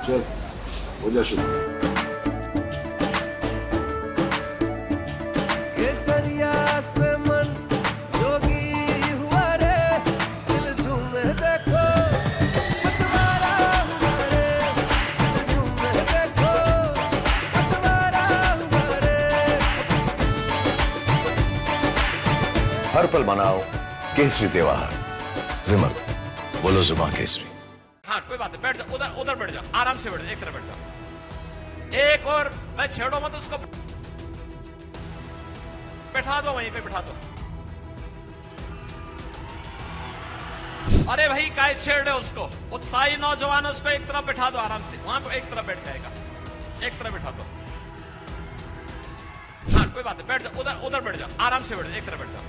चल हो जा शुरू। केसरिया से मन जोगी हुआ रे, दिल झूमे देखो पतवारा हुआ रे, दिल झूमे देखो पतवारा हुआ रे। हर पल मनाओ केसरी त्योहार। विमल, बोलो जुबान केसरी। हाँ कोई बात नहीं, बैठ जाओ, उधर उधर बैठ जाओ, आराम से बैठ जाओ, एक तरफ बैठ जाओ। एक और मैं छेड़ो मत उसको, बैठा दो वहीं पे, बैठा दो। अरे भाई काय छेड़ रहे हो उसको, उत्साही नौजवान उसको एक तरफ बैठा दो आराम से, वहां पे एक तरफ बैठ जाएगा, एक तरफ बैठा दो। हाँ कोई बात नहीं, बैठ जाओ, उधर उधर बैठ जाओ, आराम से बैठ जाओ, एक तरफ बैठ जाओ।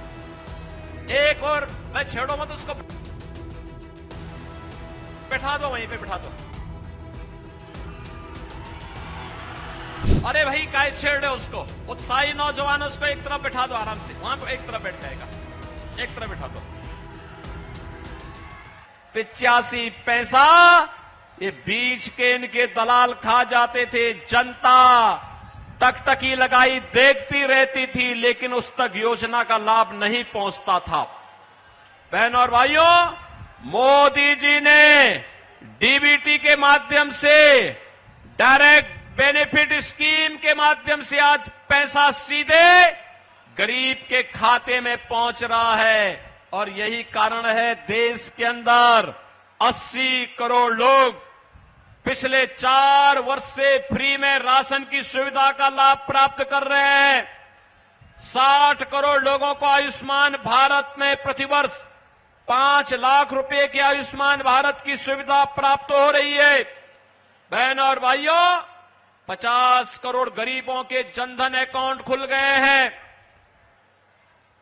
एक और मैं छेड़ो मत उसको, बैठा दो वहीं पे, बैठा दो। अरे भाई काय छेड़ रहे हो उसको, उत्साही नौजवान उसको एक तरफ बैठा दो आराम से, वहां पे एक तरफ बैठ जाएगा, एक तरफ बैठा दो। 85 पैसा ये बीच के इनके दलाल खा जाते थे, जनता टकटकी लगाई देखती रहती थी, लेकिन उस तक योजना का लाभ नहीं पहुंचता था। बहनों और भाइयों, मोदी जी ने डीबीटी के माध्यम से, डायरेक्ट बेनिफिट स्कीम के माध्यम से आज पैसा सीधे गरीब के खाते में पहुंच रहा है। और यही कारण है देश के अंदर 80 करोड़ लोग पिछले 4 वर्ष से फ्री में राशन की सुविधा का लाभ प्राप्त कर रहे हैं। 60 करोड़ लोगों को आयुष्मान भारत में प्रतिवर्ष 5 लाख रुपए की आयुष्मान भारत की सुविधा प्राप्त हो रही है। बहनों और भाइयों, 50 करोड़ गरीबों के जनधन अकाउंट खुल गए हैं।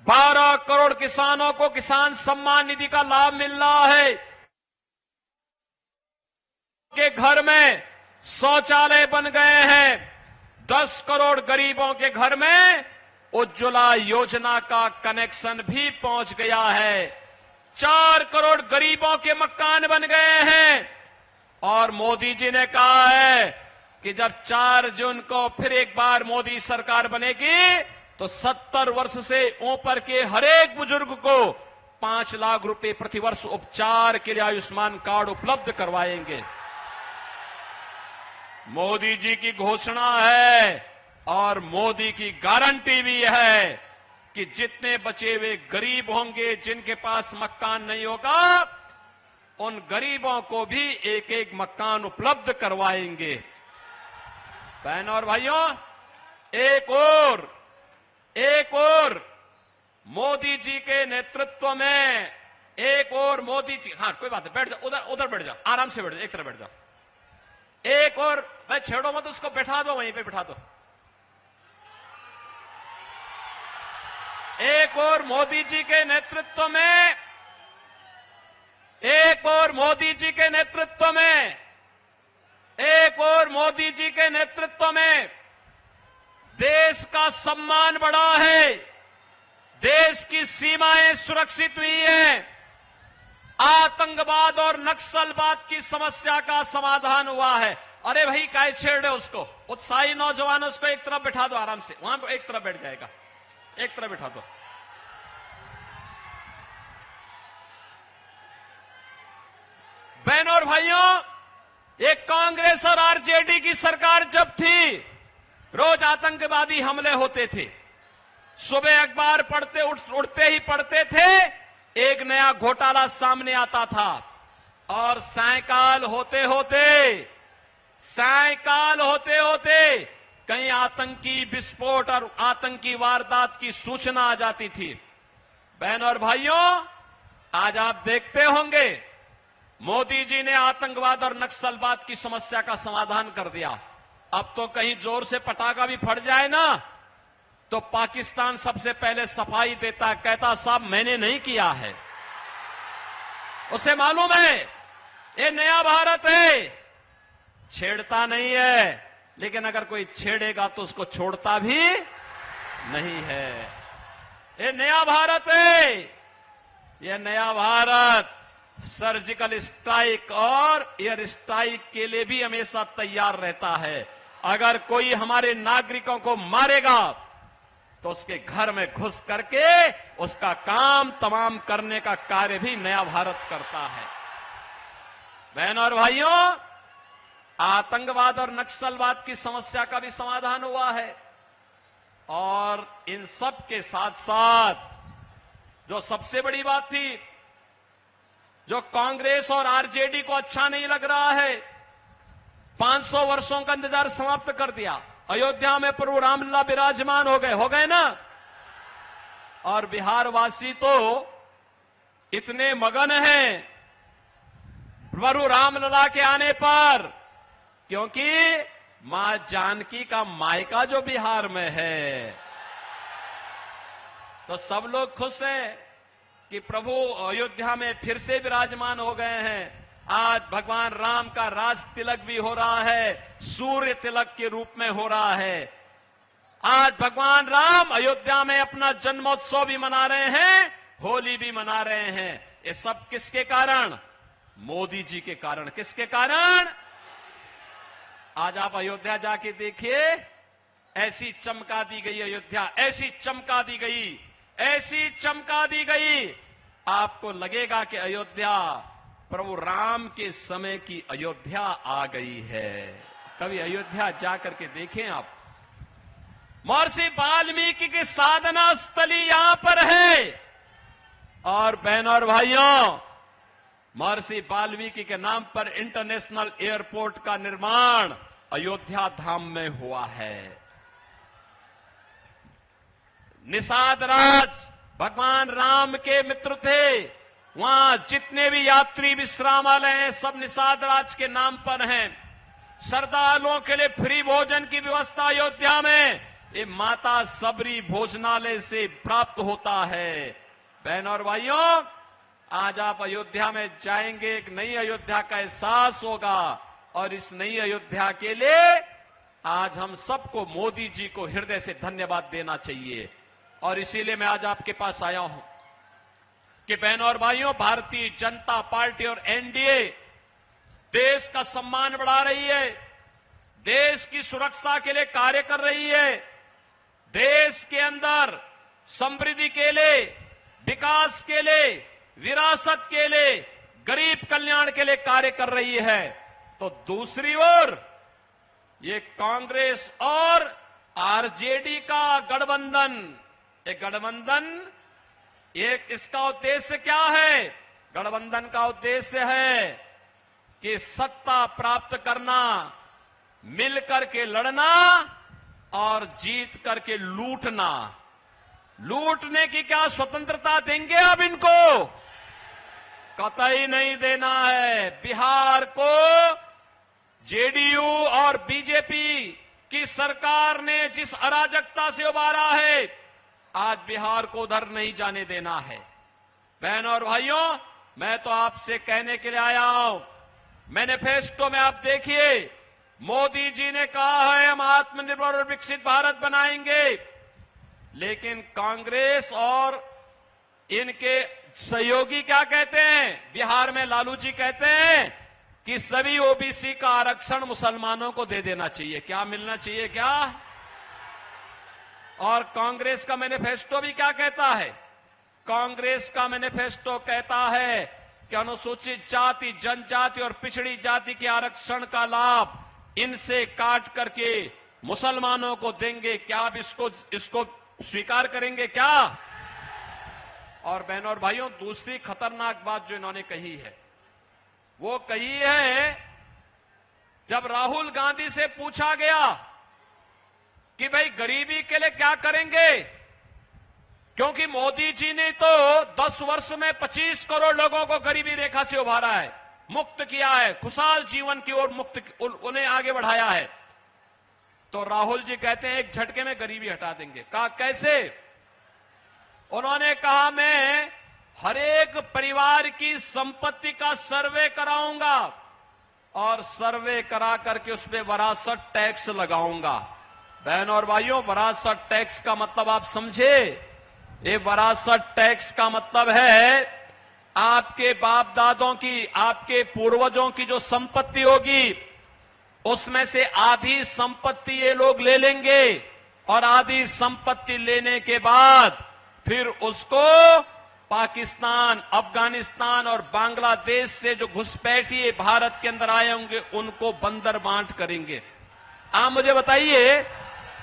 12 करोड़ किसानों को किसान सम्मान निधि का लाभ मिल रहा है। के घर में शौचालय बन गए हैं। 10 करोड़ गरीबों के घर में उज्ज्वला योजना का कनेक्शन भी पहुंच गया है। 4 करोड़ गरीबों के मकान बन गए हैं। और मोदी जी ने कहा है कि जब 4 जून को फिर एक बार मोदी सरकार बनेगी तो 70 वर्ष से ऊपर के हर एक बुजुर्ग को 5 लाख रुपए प्रतिवर्ष उपचार के लिए आयुष्मान कार्ड उपलब्ध करवाएंगे। मोदी जी की घोषणा है और मोदी की गारंटी भी है कि जितने बचे हुए गरीब होंगे, जिनके पास मकान नहीं होगा, उन गरीबों को भी एक एक मकान उपलब्ध करवाएंगे। बहनों और भाइयों, एक और मोदी जी के नेतृत्व में, एक और मोदी जी, हाँ कोई बात नहीं, बैठ जाओ, उधर उधर बैठ जाओ, आराम से बैठ जाओ, एक तरफ बैठ जाओ। एक और मैं छेड़ो मत उसको, बैठा दो वहीं पे, बैठा दो। एक और मोदी जी के नेतृत्व में, एक और मोदी जी के नेतृत्व में, एक और मोदी जी के नेतृत्व में देश का सम्मान बढ़ा है। देश की सीमाएं सुरक्षित हुई हैं। आतंकवाद और नक्सलवाद की समस्या का समाधान हुआ है। अरे भाई काय छेड़ रहे हो उसको, उत्साही नौजवान उसको एक तरफ बैठा दो आराम से, वहां पे एक तरफ बैठ जाएगा, एक तरफ बैठा दो। बहनों और भाइयों, ये कांग्रेस और आरजेडी की सरकार जब थी, रोज आतंकवादी हमले होते थे। सुबह अखबार पढ़ते उठते ही पढ़ते थे, एक नया घोटाला सामने आता था। और सायकाल होते होते कहीं आतंकी विस्फोट और आतंकी वारदात की सूचना आ जाती थी। बहनों और भाइयों, आज आप देखते होंगे मोदी जी ने आतंकवाद और नक्सलवाद की समस्या का समाधान कर दिया। अब तो कहीं जोर से पटाखा भी फट जाए ना, तो पाकिस्तान सबसे पहले सफाई देता, कहता साहब मैंने नहीं किया है। उसे मालूम है ये नया भारत है, छेड़ता नहीं है, लेकिन अगर कोई छेड़ेगा तो उसको छोड़ता भी नहीं है। ये नया भारत है, ये नया भारत सर्जिकल स्ट्राइक और एयर स्ट्राइक के लिए भी हमेशा तैयार रहता है। अगर कोई हमारे नागरिकों को मारेगा तो उसके घर में घुस करके उसका काम तमाम करने का कार्य भी नया भारत करता है। बहन और भाइयों, आतंकवाद और नक्सलवाद की समस्या का भी समाधान हुआ है और इन सब के साथ साथ जो सबसे बड़ी बात थी, जो कांग्रेस और आरजेडी को अच्छा नहीं लग रहा है, 500 वर्षों का इंतजार समाप्त कर दिया। अयोध्या में प्रभु रामलला विराजमान हो गए ना। और बिहार वासी तो इतने मगन हैं प्रभु रामलला के आने पर, क्योंकि मां जानकी का मायका जो बिहार में है, तो सब लोग खुश हैं कि प्रभु अयोध्या में फिर से विराजमान हो गए हैं। आज भगवान राम का राज तिलक भी हो रहा है, सूर्य तिलक के रूप में हो रहा है। आज भगवान राम अयोध्या में अपना जन्मोत्सव भी मना रहे हैं, होली भी मना रहे हैं। ये सब किसके कारण? मोदी जी के कारण। किसके कारण? आज आप अयोध्या जाके देखिए, ऐसी चमका दी गई अयोध्या, ऐसी चमका दी गई, ऐसी चमका दी गई, आपको लगेगा कि अयोध्या प्रभु राम के समय की अयोध्या आ गई है। कभी अयोध्या जाकर के देखें आप। महर्षि वाल्मीकि की साधना स्थली यहां पर है। और बहनों और भाइयों, महर्षि वाल्मीकि के नाम पर इंटरनेशनल एयरपोर्ट का निर्माण अयोध्या धाम में हुआ है। निषाद राज भगवान राम के मित्र थे। वहां जितने भी यात्री विश्रामालय हैं, सब निषाद राज के नाम पर हैं। श्रद्धालुओं के लिए फ्री भोजन की व्यवस्था अयोध्या में ये माता सबरी भोजनालय से प्राप्त होता है। बहनों और भाइयों, आज आप अयोध्या में जाएंगे, एक नई अयोध्या का एहसास होगा। और इस नई अयोध्या के लिए आज हम सबको मोदी जी को हृदय से धन्यवाद देना चाहिए। और इसीलिए मैं आज आपके पास आया हूं कि बहनों और भाइयों, भारतीय जनता पार्टी और एनडीए देश का सम्मान बढ़ा रही है, देश की सुरक्षा के लिए कार्य कर रही है, देश के अंदर समृद्धि के लिए, विकास के लिए, विरासत के लिए, गरीब कल्याण के लिए कार्य कर रही है। तो दूसरी ओर ये कांग्रेस और आरजेडी का गठबंधन, एक गठबंधन, एक इसका उद्देश्य क्या है? गठबंधन का उद्देश्य है कि सत्ता प्राप्त करना, मिलकर के लड़ना और जीत करके लूटना। लूटने की क्या स्वतंत्रता देंगे अब इनको? कतई नहीं देना है। बिहार को जेडीयू और बीजेपी की सरकार ने जिस अराजकता से उबारा है, आज बिहार को उधर नहीं जाने देना है। बहनों और भाइयों, मैं तो आपसे कहने के लिए आया हूं, मैनिफेस्टो में आप देखिए, मोदी जी ने कहा है हम आत्मनिर्भर और विकसित भारत बनाएंगे। लेकिन कांग्रेस और इनके सहयोगी क्या कहते हैं? बिहार में लालू जी कहते हैं कि सभी ओबीसी का आरक्षण मुसलमानों को दे देना चाहिए। क्या मिलना चाहिए क्या? और कांग्रेस का मैनिफेस्टो भी क्या कहता है? कांग्रेस का मैनिफेस्टो कहता है कि अनुसूचित जाति, जनजाति और पिछड़ी जाति के आरक्षण का लाभ इनसे काट करके मुसलमानों को देंगे। क्या आप इसको स्वीकार करेंगे क्या? और बहनों और भाइयों, दूसरी खतरनाक बात जो इन्होंने कही है, वो कही है, जब राहुल गांधी से पूछा गया कि भाई गरीबी के लिए क्या करेंगे, क्योंकि मोदी जी ने तो 10 वर्ष में 25 करोड़ लोगों को गरीबी रेखा से उभारा है, मुक्त किया है, खुशहाल जीवन की ओर उन्हें आगे बढ़ाया है। तो राहुल जी कहते हैं एक झटके में गरीबी हटा देंगे। कहा कैसे? उन्होंने कहा मैं हर एक परिवार की संपत्ति का सर्वे कराऊंगा और सर्वे करा करके उसमें वरासत टैक्स लगाऊंगा। बहनों और भाइयों, वरासत टैक्स का मतलब आप समझे? ये वरासत टैक्स का मतलब है आपके बाप दादों की, आपके पूर्वजों की जो संपत्ति होगी, उसमें से आधी संपत्ति ये लोग ले लेंगे और आधी संपत्ति लेने के बाद फिर उसको पाकिस्तान, अफगानिस्तान और बांग्लादेश से जो घुसपैठिए भारत के अंदर आए होंगे उनको बंदर बांट करेंगे। आप मुझे बताइए,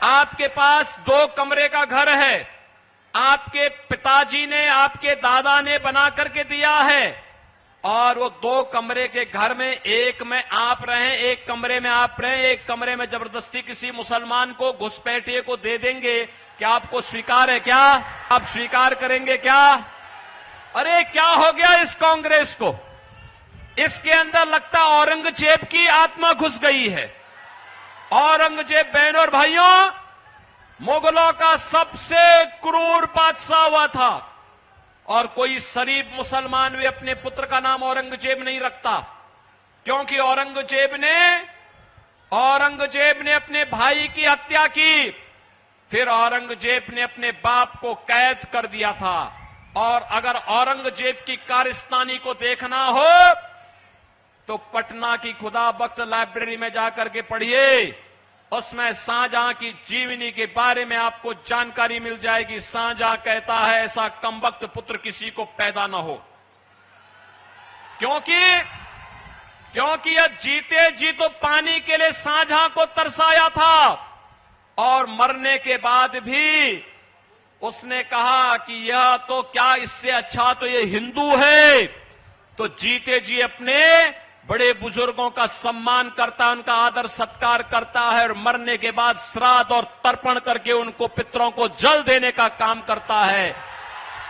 आपके पास 2 कमरे का घर है, आपके पिताजी ने, आपके दादा ने बना करके दिया है, और वो 2 कमरे के घर में एक में आप रहें, एक कमरे में आप रहें, एक कमरे में जबरदस्ती किसी मुसलमान को, घुसपैठिए को दे देंगे, क्या आपको स्वीकार है? क्या आप स्वीकार करेंगे? क्या? अरे क्या हो गया इस कांग्रेस को? इसके अंदर लगता औरंगजेब की आत्मा घुस गई है। औरंगजेब, बहनों और भाइयों, मुगलों का सबसे क्रूर बादशाह हुआ था, और कोई शरीफ मुसलमान भी अपने पुत्र का नाम औरंगजेब नहीं रखता, क्योंकि औरंगजेब ने अपने भाई की हत्या की, फिर औरंगजेब ने अपने बाप को कैद कर दिया था। और अगर औरंगजेब की कारस्तानी को देखना हो तो पटना की खुदा बख्त लाइब्रेरी में जाकर के पढ़िए, उसमें शाहजहां की जीवनी के बारे में आपको जानकारी मिल जाएगी। शाहजहां कहता है ऐसा कमबख्त पुत्र किसी को पैदा न हो, क्योंकि यह जीते जी तो पानी के लिए शाहजहां को तरसाया था, और मरने के बाद भी उसने कहा कि यह तो क्या, इससे अच्छा तो ये हिंदू है। तो जीते जी अपने बड़े बुजुर्गों का सम्मान करता है, उनका आदर सत्कार करता है, और मरने के बाद श्राद्ध और तर्पण करके उनको, पितरों को जल देने का काम करता है।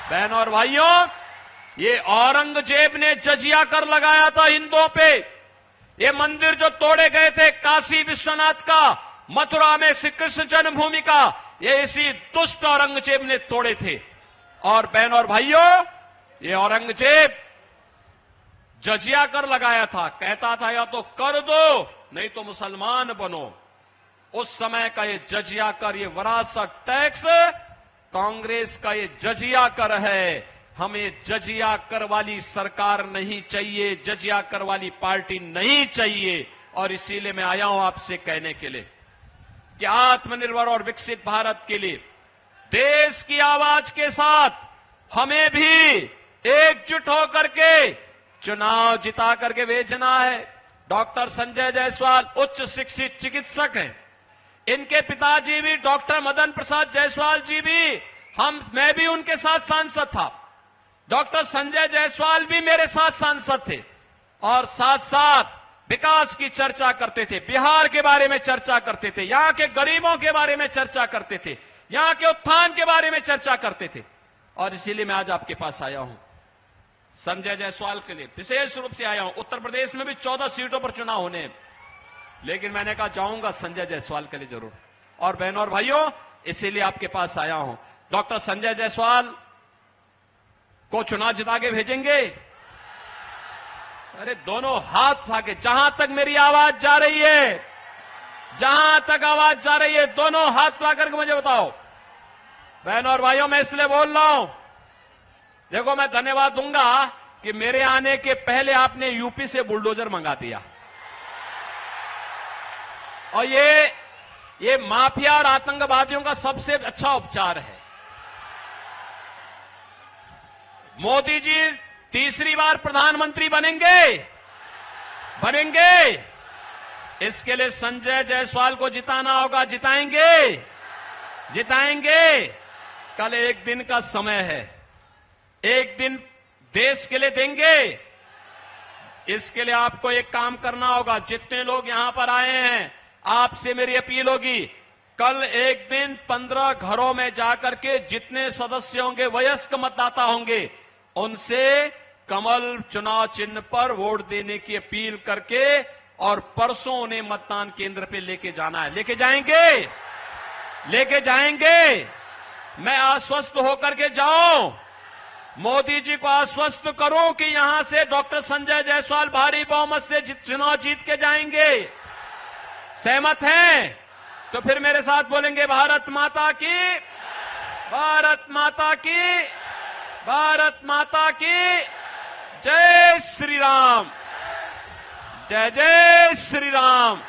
बहनों और भाइयों, ये औरंगजेब ने जजिया कर लगाया था हिंदुओं पे। ये मंदिर जो तोड़े गए थे काशी विश्वनाथ का, मथुरा में श्री कृष्ण जन्मभूमि का, ये इसी दुष्ट औरंगजेब ने तोड़े थे। और बहनों और भाइयों, ये औरंगजेब जजिया कर लगाया था, कहता था या तो कर दो नहीं तो मुसलमान बनो। उस समय का ये जजिया कर, ये विरासत टैक्स कांग्रेस का ये जजिया कर है। हमें जजिया कर वाली सरकार नहीं चाहिए, जजिया कर वाली पार्टी नहीं चाहिए। और इसीलिए मैं आया हूं आपसे कहने के लिए कि आत्मनिर्भर और विकसित भारत के लिए देश की आवाज के साथ हमें भी एकजुट होकर के चुनाव जिता करके भेजना है। डॉक्टर संजय जायसवाल उच्च शिक्षित चिकित्सक हैं, इनके पिताजी भी डॉक्टर मदन प्रसाद जायसवाल जी भी, मैं भी उनके साथ सांसद था, डॉक्टर संजय जायसवाल भी मेरे साथ सांसद थे, और साथ साथ विकास की चर्चा करते थे, बिहार के बारे में चर्चा करते थे, यहां के गरीबों के बारे में चर्चा करते थे, यहां के उत्थान के बारे में चर्चा करते थे। और इसीलिए मैं आज आपके पास आया हूं संजय जायसवाल के लिए, विशेष रूप से आया हूं। उत्तर प्रदेश में भी 14 सीटों पर चुनाव होने हैं, लेकिन मैंने कहा जाऊंगा संजय जायसवाल के लिए जरूर। और बहनों और भाइयों, इसीलिए आपके पास आया हूं। डॉक्टर संजय जायसवाल को चुनाव जिता के भेजेंगे? अरे दोनों हाथ उठा के, जहां तक मेरी आवाज जा रही है, जहां तक आवाज जा रही है, दोनों हाथ उठा करके मुझे बताओ। बहनों और भाइयों, मैं इसलिए बोल रहा हूं, देखो मैं धन्यवाद दूंगा कि मेरे आने के पहले आपने यूपी से बुलडोजर मंगा दिया, और ये माफिया और आतंकवादियों का सबसे अच्छा उपचार है। मोदी जी तीसरी बार प्रधानमंत्री बनेंगे, इसके लिए संजय जायसवाल को जिताना होगा। जिताएंगे। कल एक दिन का समय है, एक दिन देश के लिए देंगे। इसके लिए आपको एक काम करना होगा, जितने लोग यहां पर आए हैं, आपसे मेरी अपील होगी, कल एक दिन 15 घरों में जाकर के जितने सदस्य होंगे, वयस्क मतदाता होंगे, उनसे कमल चुनाव चिन्ह पर वोट देने की अपील करके, और परसों उन्हें मतदान केंद्र पे लेके जाना है। लेके जाएंगे। मैं आश्वस्त होकर के जाऊं, मोदी जी को आश्वस्त करूं कि यहां से डॉक्टर संजय जायसवाल भारी बहुमत से चुनाव जीत के जाएंगे। सहमत हैं? तो फिर मेरे साथ बोलेंगे, भारत माता की, भारत माता की, भारत माता की। जय श्री राम, जय जय श्री राम।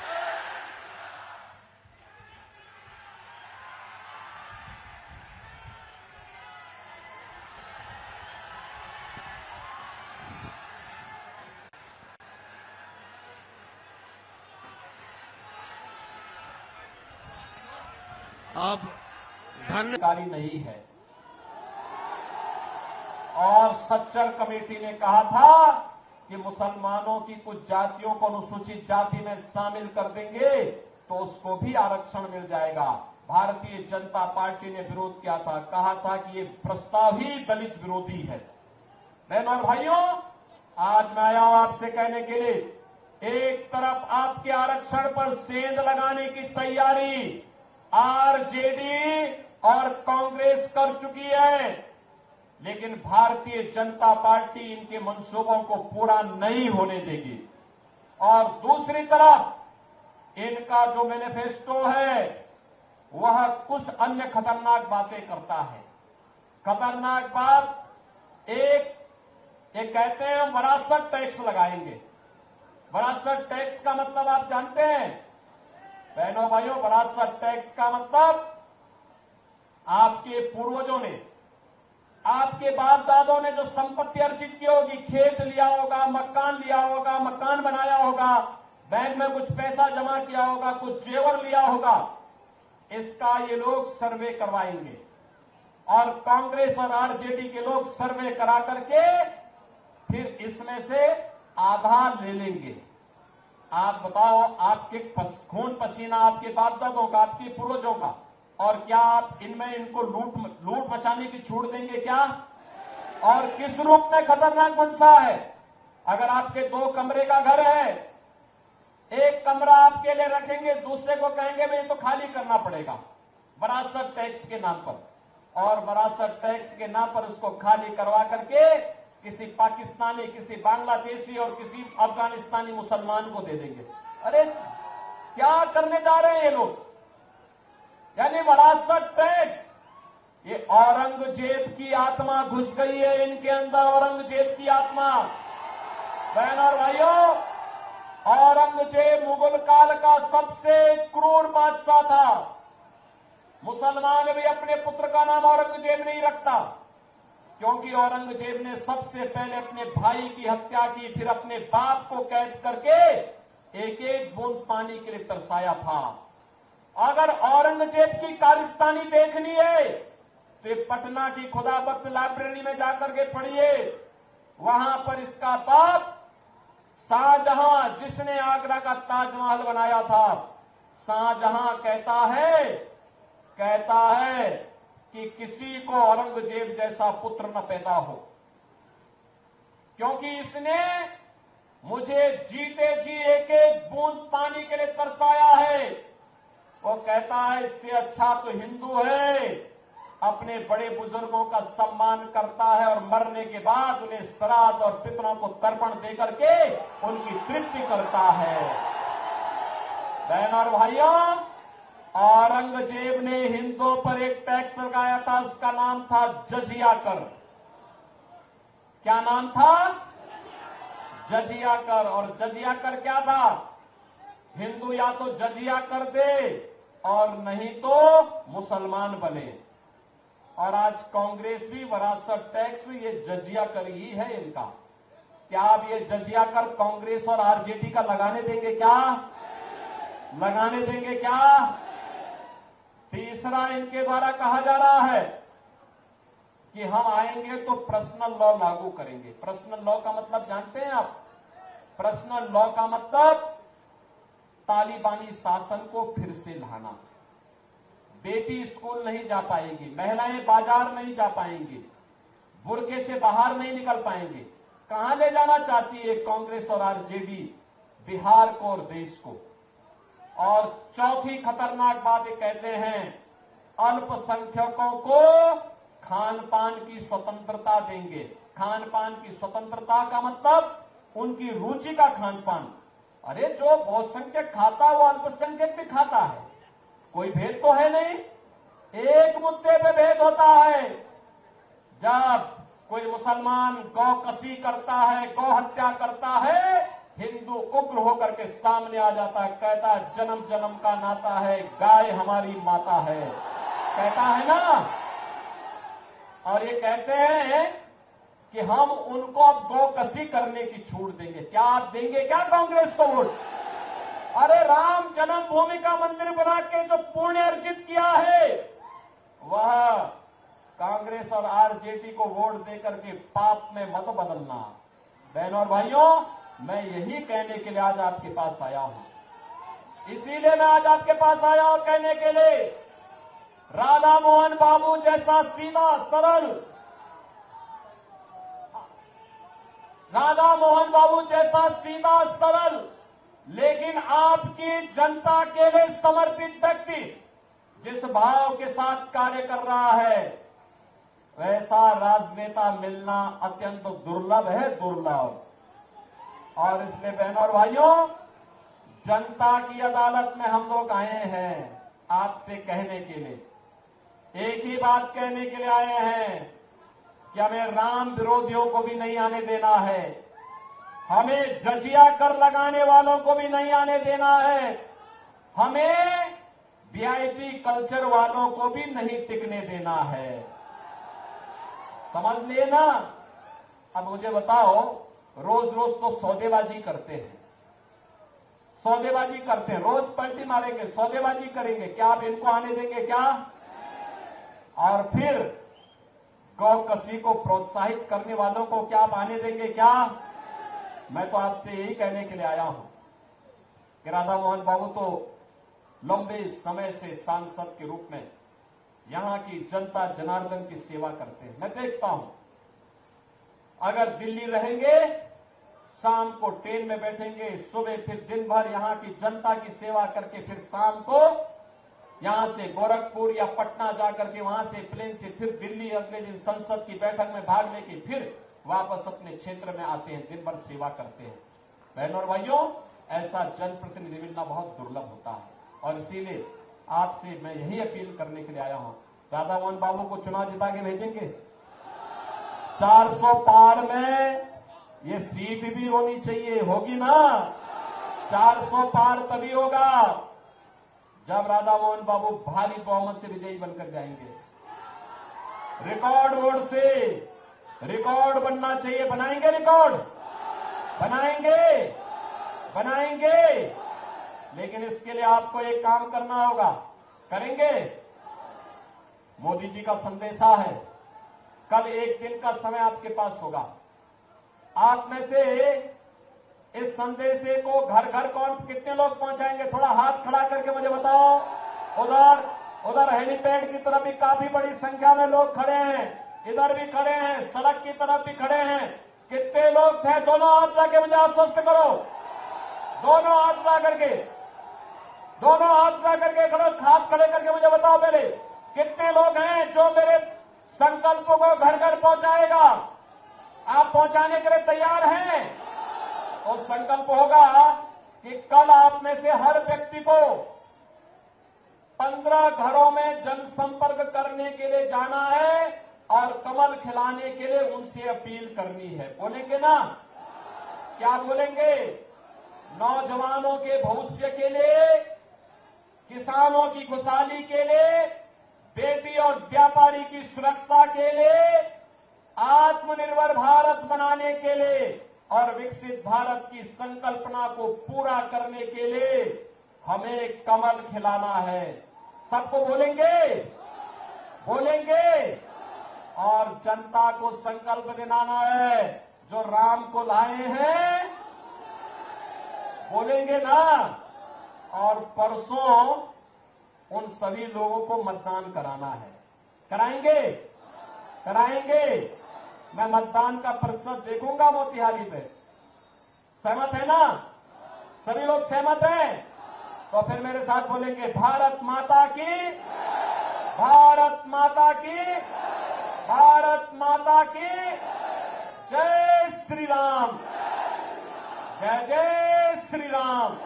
अब जानकारी नहीं है और सच्चर कमेटी ने कहा था कि मुसलमानों की कुछ जातियों को अनुसूचित जाति में शामिल कर देंगे तो उसको भी आरक्षण मिल जाएगा। भारतीय जनता पार्टी ने विरोध किया था, कहा था कि ये प्रस्ताव ही दलित विरोधी है। बहनों और भाइयों, आज मैं आया हूं आपसे कहने के लिए, एक तरफ आपके आरक्षण पर सेंध लगाने की तैयारी आरजेडी और कांग्रेस कर चुकी है, लेकिन भारतीय जनता पार्टी इनके मंसूबों को पूरा नहीं होने देगी। और दूसरी तरफ इनका जो मैनिफेस्टो है वह कुछ अन्य खतरनाक बातें करता है। खतरनाक बात एक, ये कहते हैं हम विरासत टैक्स लगाएंगे। विरासत टैक्स का मतलब आप जानते हैं बहनों भाइयों, विरासत टैक्स का मतलब आपके पूर्वजों ने, आपके बाप दादों ने जो संपत्ति अर्जित की होगी, खेत लिया होगा, मकान लिया होगा, मकान बनाया होगा, बैंक में कुछ पैसा जमा किया होगा, कुछ जेवर लिया होगा, इसका ये लोग सर्वे करवाएंगे और कांग्रेस और आरजेडी के लोग सर्वे करा करके फिर इसमें से आधा ले लेंगे। आप बताओ, आपके खून पसीना आपके बाप दादों का, आपके पूर्वजों का, और क्या आप इनमें इनको लूट मचाने की छूट देंगे क्या? और किस रूप में खतरनाक मंशा है? अगर आपके 2 कमरे का घर है, एक कमरा आपके लिए रखेंगे, दूसरे को कहेंगे भाई तो खाली करना पड़ेगा विरासत टैक्स के नाम पर, और विरासत टैक्स के नाम पर उसको खाली करवा करके किसी पाकिस्तानी, किसी बांग्लादेशी और किसी अफगानिस्तानी मुसलमान को दे देंगे। अरे क्या करने जा रहे हैं ये लोग? यानी विरासत टैक्स, ये औरंगजेब की आत्मा घुस गई है इनके अंदर, औरंगजेब की आत्मा। बहन और भाइयों, औरंगजेब मुगल काल का सबसे क्रूर बादशाह था। मुसलमान भी अपने पुत्र का नाम औरंगजेब नहीं रखता, क्योंकि औरंगजेब ने सबसे पहले अपने भाई की हत्या की, फिर अपने बाप को कैद करके एक एक बूंद पानी के लिए तरसाया था। अगर औरंगजेब की कारस्तानी देखनी है तो ये पटना की खुदाबख्श लाइब्रेरी में जाकर के पढ़िए। वहां पर इसका बाप शाहजहां, जिसने आगरा का ताजमहल बनाया था, शाहजहां कहता है कि किसी को औरंगजेब जैसा पुत्र न पैदा हो, क्योंकि इसने मुझे जीते जी एक एक बूंद पानी के लिए तरसाया है। वो कहता है इससे अच्छा तो हिंदू है, अपने बड़े बुजुर्गों का सम्मान करता है और मरने के बाद उन्हें श्राद्ध और पितरों को तर्पण देकर के उनकी तृप्ति करता है। बहन और भाइयों, औरंगजेब ने हिंदुओं पर एक टैक्स लगाया था, उसका नाम था जजिया कर। क्या नाम था? जजिया कर। और जजिया कर क्या था? हिंदू या तो जजिया कर दे और नहीं तो मुसलमान बने। और आज कांग्रेस भी विरासत टैक्स, ये जजिया कर ही है इनका। क्या आप ये जजिया कर कांग्रेस और आरजेडी का लगाने देंगे क्या? लगाने देंगे क्या? तीसरा, इनके द्वारा कहा जा रहा है कि हम आएंगे तो पर्सनल लॉ लागू करेंगे। पर्सनल लॉ का मतलब जानते हैं आप? पर्सनल लॉ का मतलब तालिबानी शासन को फिर से लाना। बेटी स्कूल नहीं जा पाएगी, महिलाएं बाजार नहीं जा पाएंगी, बुर्के से बाहर नहीं निकल पाएंगे। कहां ले जाना चाहती है कांग्रेस और आरजेडी? बिहार को और देश को। और चौथी खतरनाक बात ये कहते हैं, अल्पसंख्यकों को खान पान की स्वतंत्रता देंगे। खान पान की स्वतंत्रता का मतलब उनकी रुचि का खान पान। अरे जो बहुसंख्यक खाता है वो अल्पसंख्यक भी खाता है, कोई भेद तो है नहीं। एक मुद्दे पे भेद होता है, जब कोई मुसलमान गौ कसी करता है, गौ हत्या करता है, हिंदू उग्र होकर के सामने आ जाता है, कहता है जन्म जन्म का नाता है, गाय हमारी माता है, कहता है ना। और ये कहते हैं कि हम उनको अब गौ कसी करने की छूट देंगे। क्या आप देंगे क्या कांग्रेस को वोट? अरे राम जन्मभूमि का मंदिर बना के जो पुण्य अर्जित किया है, वह कांग्रेस और आरजेडी को वोट देकर के पाप में मत बदलना। बहनों और भाइयों, मैं यही कहने के लिए आज आपके पास आया हूं। इसीलिए मैं आज आपके पास आया हूं कहने के लिए, राधा मोहन बाबू जैसा सीधा सरल, राधा मोहन बाबू जैसा सीधा सरल लेकिन आपकी जनता के लिए समर्पित व्यक्ति जिस भाव के साथ कार्य कर रहा है, वैसा राजनेता मिलना अत्यंत दुर्लभ है, दुर्लभ। और इसलिए बहनों और भाइयों, जनता की अदालत में हम लोग आए हैं आपसे कहने के लिए, एक ही बात कहने के लिए आए हैं कि हमें राम विरोधियों को भी नहीं आने देना है, हमें जजिया कर लगाने वालों को भी नहीं आने देना है, हमें वीआईपी कल्चर वालों को भी नहीं टिकने देना है। समझ लिए ना? अब मुझे बताओ, रोज रोज तो सौदेबाजी करते हैं, सौदेबाजी करते हैं, रोज पलटी मारेंगे, सौदेबाजी करेंगे, क्या आप इनको आने देंगे क्या? और फिर गौ कसी को प्रोत्साहित करने वालों को क्या आप आने देंगे क्या? मैं तो आपसे यही कहने के लिए आया हूं कि राधा मोहन बाबू तो लंबे समय से सांसद के रूप में यहां की जनता जनार्दन की सेवा करते हैं। मैं देखता हूं, अगर दिल्ली रहेंगे, शाम को ट्रेन में बैठेंगे, सुबह फिर दिन भर यहां की जनता की सेवा करके फिर शाम को यहां से गोरखपुर या पटना जाकर के वहां से प्लेन से फिर दिल्ली अगले दिन संसद की बैठक में भाग लेके फिर वापस अपने क्षेत्र में आते हैं, दिन भर सेवा करते हैं। बहनों और भाइयों, ऐसा जनप्रतिनिधि मिलना बहुत दुर्लभ होता है और इसीलिए आपसे मैं यही अपील करने के लिए आया हूं, राधा मोहन बाबू को चुनाव जिता के भेजेंगे। 400 पार में ये सीट भी होनी चाहिए, होगी ना? 400 पार तभी होगा जब राधा मोहन बाबू भारी बहुमत से विजयी बनकर जाएंगे। रिकॉर्ड वोट से रिकॉर्ड बनना चाहिए। बनाएंगे रिकॉर्ड? बनाएंगे, बनाएंगे। लेकिन इसके लिए आपको एक काम करना होगा। करेंगे? मोदी जी का संदेशा है, कल एक दिन का समय आपके पास होगा। आप में से इस संदेशे को घर घर कौन कितने लोग पहुंचाएंगे? थोड़ा हाथ खड़ा करके मुझे बताओ। उधर हेलीपैड की तरफ भी काफी बड़ी संख्या में लोग खड़े हैं, इधर भी खड़े हैं, सड़क की तरफ भी खड़े हैं। कितने लोग थे? दोनों हाथ ला के मुझे आश्वस्त करो। दोनों हाथ ला करके, दोनों हाथ ला करके खड़ो, हाथ खड़े करके मुझे बताओ पहले कितने लोग हैं जो मेरे संकल्पों को घर घर पहुंचाएगा? आप पहुंचाने के लिए तैयार हैं? और संकल्प होगा कि कल आप में से हर व्यक्ति को 15 घरों में जनसंपर्क करने के लिए जाना है और कमल खिलाने के लिए उनसे अपील करनी है। बोलेंगे ना? क्या बोलेंगे? नौजवानों के भविष्य के लिए, किसानों की खुशहाली के लिए, बेटी और व्यापारी की सुरक्षा के लिए, आत्मनिर्भर भारत बनाने के लिए और विकसित भारत की संकल्पना को पूरा करने के लिए हमें कमल खिलाना है। सबको बोलेंगे? बोलेंगे? और जनता को संकल्प दिलाना है, जो राम को लाए हैं, बोलेंगे ना? और परसों उन सभी लोगों को मतदान कराना है। कराएंगे? कराएंगे? मैं मतदान का प्रतिशत देखूंगा मोतिहारी में। सहमत है ना? सभी लोग सहमत हैं? तो फिर मेरे साथ बोलेंगे, भारत माता की, भारत माता की, भारत माता की जय श्री राम, जय जय श्री राम।